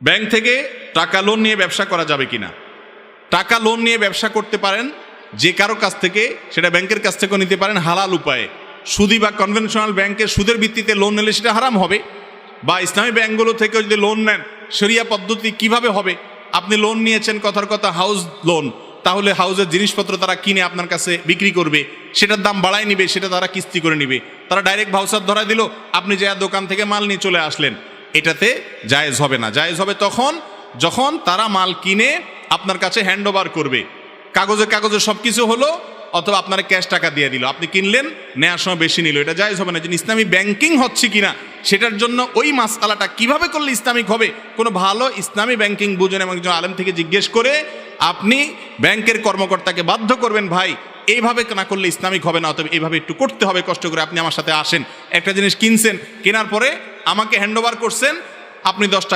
Bank থেকে টাকা loan নিয়ে ব্যবসা করা যাবে কিনা? টাকা লোন নিয়ে ব্যবসা করতে পারেন যে কারো কাছ থেকে, সেটা ব্যাংকের কাছ থেকেও নিতে পারেন হালাল উপায়ে। সুদি বা কনভেনশনাল ব্যাংকের সুদের ভিত্তিতে লোন নিলে সেটা হারাম হবে, বা ইসলামী ব্যাংকগুলো থেকে যদি লোন নেন শরিয়া পদ্ধতি কিভাবে হবে? আপনি লোন নিয়েছেন কথার কথা হাউস লোন, তাহলে হাউসের জিনিসপত্র তারা কিনে আপনার কাছে বিক্রি করবে, সেটার দাম বাড়ায় নিবে, সেটা তারা কিস্তি করে নিবে। তারা ডাইরেক্ট ভাউচার ধরা দিল, আপনি যা দোকান থেকে মাল নিয়ে চলে আসলেন, এটাতে জায়েজ হবে না। জায়েজ হবে তখন যখন তারা মাল কিনে আপনার কাছে হ্যান্ড ওভার করবে, কাগজে কাগজে সব কিছু হলো, অথবা আপনারা ক্যাশ টাকা দিয়ে দিল, আপনি কিনলেন, নেওয়ার সময় বেশি নিল, এটা জায়েজ হবে না। যে ইসলামী ব্যাংকিং হচ্ছে কিনা সেটার জন্য ওই মাসআলাটা কিভাবে করলে ইসলামিক হবে, কোনো ভালো ইসলামী ব্যাংকিং বুঝেন এবং একজন আলেম থেকে জিজ্ঞেস করে আপনি ব্যাংকের কর্মকর্তাকে বাধ্য করবেন, ভাই এইভাবে না করলে ইসলামিক হবে না, অতএব এইভাবে একটু করতে হবে, কষ্ট করে আপনি আমার সাথে আসেন। একটা জিনিস কিনছেন, কেনার পরে আমাকে হ্যান্ড ওভার করছেন, আপনি 10 টাকা